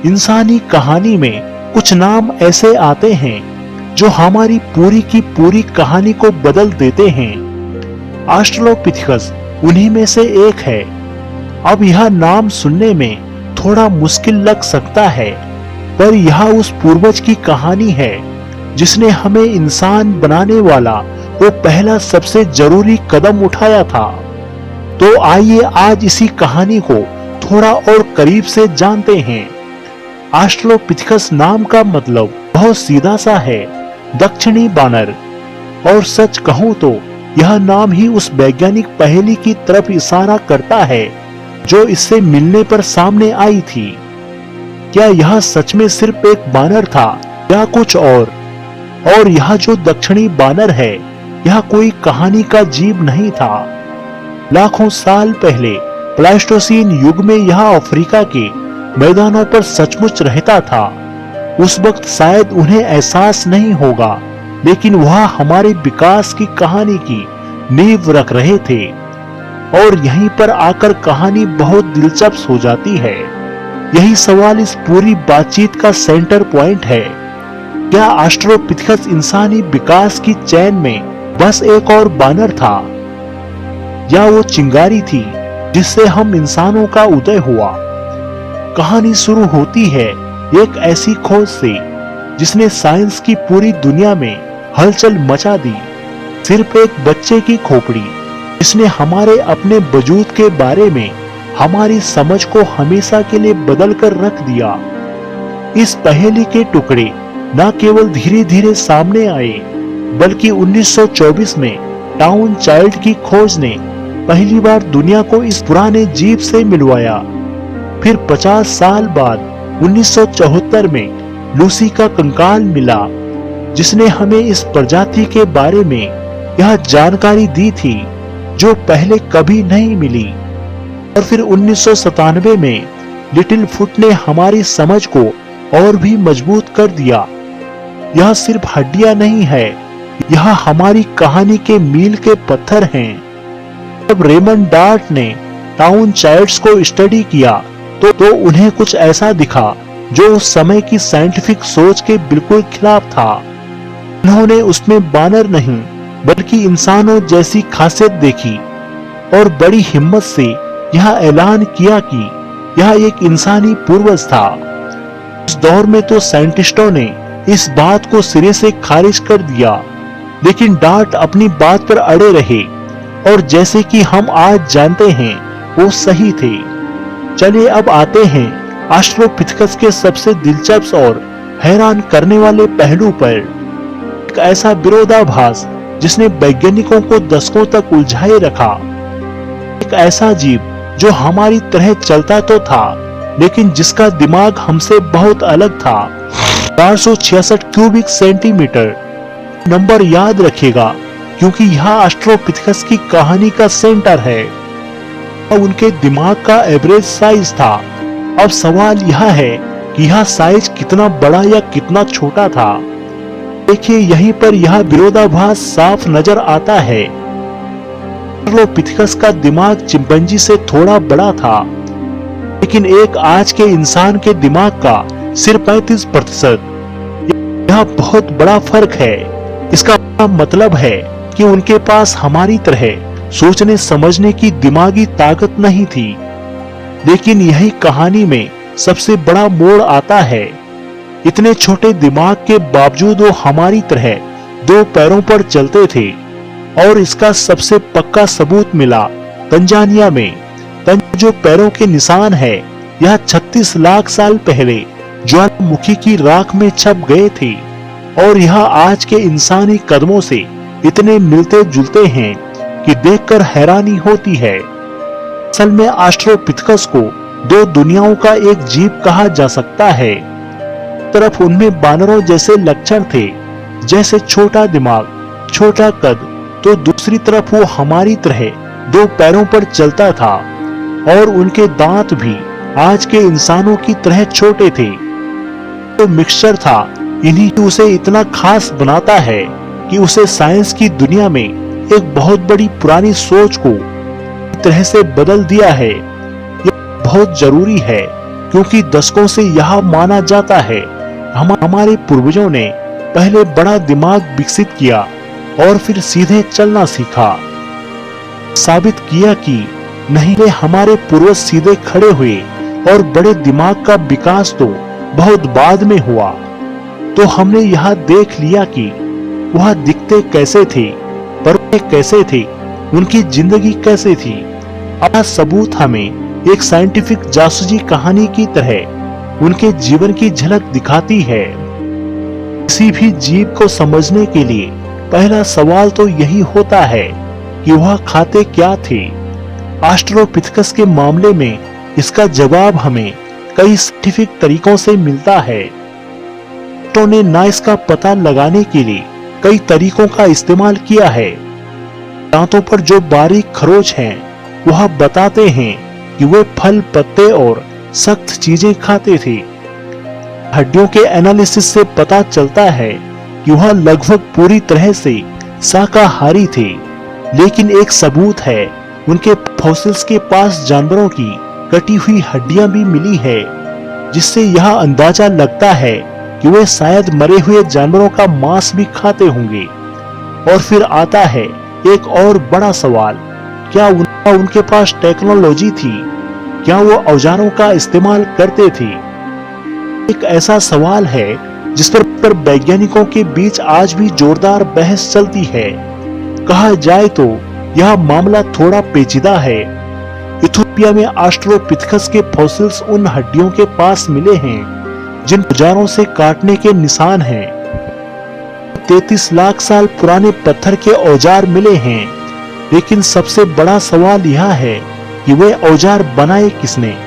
इंसानी कहानी में कुछ नाम ऐसे आते हैं जो हमारी पूरी की पूरी कहानी को बदल देते हैं। ऑस्ट्रेलोपिथेकस उन्हीं में से एक है। अब यह नाम सुनने में थोड़ा मुश्किल लग सकता है, पर यह उस पूर्वज की कहानी है जिसने हमें इंसान बनाने वाला वो पहला सबसे जरूरी कदम उठाया था। तो आइए आज इसी कहानी को थोड़ा और करीब से जानते हैं। ऑस्ट्रेलोपिथेकस नाम का मतलब बहुत सीधा सा है, दक्षिणी बानर। और सच कहूं तो यह नाम ही उस वैज्ञानिक पहेली की तरफ इशारा करता है जो इससे मिलने पर सामने आई थी। क्या यह सच में सिर्फ एक बानर था या कुछ और यह जो दक्षिणी बानर है, यह कोई कहानी का जीव नहीं था। लाखों साल पहले प्लाइस्टोसीन युग में यह अफ्रीका के मैदानों पर सचमुच रहता था। उस वक्त शायद उन्हें एहसास नहीं होगा, लेकिन वह हमारे विकास की कहानी की नींव रख रहे थे। और यहीं पर आकर कहानी बहुत दिलचस्प हो जाती है। यही सवाल इस पूरी बातचीत का सेंटर पॉइंट है। क्या ऑस्ट्रेलोपिथेकस इंसानी विकास की चैन में बस एक और बानर था, या वो चिंगारी थी जिससे हम इंसानों का उदय हुआ? कहानी शुरू होती है एक ऐसी खोज से जिसने साइंस की पूरी दुनिया में हलचल मचा दी। सिर्फ एक बच्चे की खोपड़ी जिसने हमारे अपने वजूद के बारे में हमारी समझ को हमेशा के लिए बदल कर रख दिया। इस पहेली के टुकड़े न केवल धीरे धीरे सामने आए, बल्कि 1924 में टाउन चाइल्ड की खोज ने पहली बार दुनिया को इस पुराने जीव से मिलवाया। फिर 50 साल बाद 1974 में लूसी का कंकाल मिला, जिसने हमें इस प्रजाति के बारे में यह जानकारी दी थी जो पहले कभी नहीं मिली। और फिर 1997 में लिटिल फुट ने हमारी समझ को और भी मजबूत कर दिया। यह सिर्फ हड्डियां नहीं है, यह हमारी कहानी के मील के पत्थर हैं। जब रेमंड डार्ट ने टाउन चाइल्ड्स को स्टडी किया तो उन्हें कुछ ऐसा दिखा जो उस समय की साइंटिफिक सोच के बिल्कुल खिलाफ था। उन्होंने उसमें बानर नहीं बल्कि इंसानों जैसी खासियत देखी और बड़ी हिम्मत से यह ऐलान किया कि यह एक इंसानी पूर्वज था। उस दौर में तो साइंटिस्टों ने इस बात को सिरे से खारिज कर दिया, लेकिन डार्ट अपनी बात पर अड़े रहे और जैसे कि हम आज जानते हैं वो सही थे। चलिए अब आते हैं ऑस्ट्रेलोपिथेकस के सबसे दिलचस्प और हैरान करने वाले पहलू पर। एक ऐसा विरोधाभास जिसने वैज्ञानिकों को दशकों तक उलझाए रखा। एक ऐसा जीव जो हमारी तरह चलता तो था, लेकिन जिसका दिमाग हमसे बहुत अलग था। 466 क्यूबिक सेंटीमीटर नंबर याद रखिएगा, क्योंकि यह ऑस्ट्रेलोपिथेकस की कहानी का सेंटर है। उनके दिमाग का एवरेज साइज था। अब सवाल यह है कि यह साइज कितना बड़ा या कितना छोटा था। देखिए, यहीं पर यह विरोधाभास साफ नजर आता है। ऑस्ट्रेलोपिथेकस का दिमाग चिंपैंजी से थोड़ा बड़ा था, लेकिन एक आज के इंसान के दिमाग का सिर्फ 35%। यह बहुत बड़ा फर्क है। इसका मतलब है कि उनके पास हमारी तरह सोचने समझने की दिमागी ताकत नहीं थी। लेकिन यही कहानी में सबसे बड़ा मोड़ आता है। इतने छोटे दिमाग के बावजूद वो हमारी तरह 2 पैरों पर चलते थे। और इसका सबसे पक्का सबूत मिला तंजानिया में। जो पैरों के निशान है, यह 36 लाख साल पहले ज्वालामुखी की राख में छप गए थे। और यह आज के इंसानी कदमों से इतने मिलते जुलते हैं कि देखकर हैरानी होती है। असल में ऑस्ट्रेलोपिथेकस को 2 दुनियाओं का एक जीव कहा जा सकता है। एक तरफ उनमें बानरों जैसे लक्षण थे, जैसे छोटा दिमाग, छोटा कद, तो दूसरी तरफ वो हमारी तरह 2 पैरों पर चलता था और उनके दांत भी आज के इंसानों की तरह छोटे थे। तो मिक्सचर था, इन्हीं उसे इतना खास बनाता है कि उसे साइंस की दुनिया में एक बहुत बड़ी पुरानी सोच को तरह से बदल दिया है। यह बहुत जरूरी है क्योंकि दशकों से यह माना जाता है हमारे पूर्वजों ने पहले बड़ा दिमाग विकसित किया और फिर सीधे चलना सीखा। साबित किया कि नहीं, वे हमारे पूर्वज सीधे खड़े हुए और बड़े दिमाग का विकास तो बहुत बाद में हुआ। तो हमने यह देख लिया कि वह दिखते कैसे थे, पर वे कैसे थे, उनकी जिंदगी कैसे थी। अब सबूत हमें एक साइंटिफिक जासूसी कहानी की तरह उनके जीवन की झलक दिखाती है। किसी भी जीव को समझने के लिए पहला सवाल तो यही होता है कि वह खाते क्या थे। ऑस्ट्रेलोपिथेकस के मामले में इसका जवाब हमें कई साइंटिफिक तरीकों से मिलता है। डॉक्टरों ने ना इसका पता लगाने के लिए कई तरीकों का इस्तेमाल किया है। दांतों पर जो बारीक खरोंच हैं, वह बताते हैं कि वे फल, पत्ते और सख्त चीजें खाते थे। हड्डियों के एनालिसिस से पता चलता है कि वह लगभग पूरी तरह से शाकाहारी थे। लेकिन एक सबूत है, उनके फॉसिल्स के पास जानवरों की कटी हुई हड्डियां भी मिली है, जिससे यह अंदाजा लगता है कि वे शायद मरे हुए जानवरों का मांस भी खाते होंगे। और फिर आता है एक और बड़ा सवाल, क्या उनके पास टेक्नोलॉजी थी? क्या वो औजारों का इस्तेमाल करते थे? एक ऐसा सवाल है जिस पर वैज्ञानिकों के बीच आज भी जोरदार बहस चलती है। कहा जाए तो यह मामला थोड़ा पेचीदा है। इथियोपिया में ऑस्ट्रेलोपिथेकस के फॉसिल्स उन हड्डियों के पास मिले हैं जिन औजारों से काटने के निशान हैं। 33 लाख साल पुराने पत्थर के औजार मिले हैं। लेकिन सबसे बड़ा सवाल यह है कि वे औजार बनाए किसने?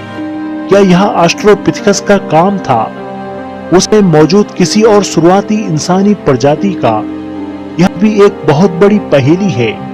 क्या यह ऑस्ट्रेलोपिथेकस का काम था? उसमें मौजूद किसी और शुरुआती इंसानी प्रजाति का? यह भी एक बहुत बड़ी पहेली है।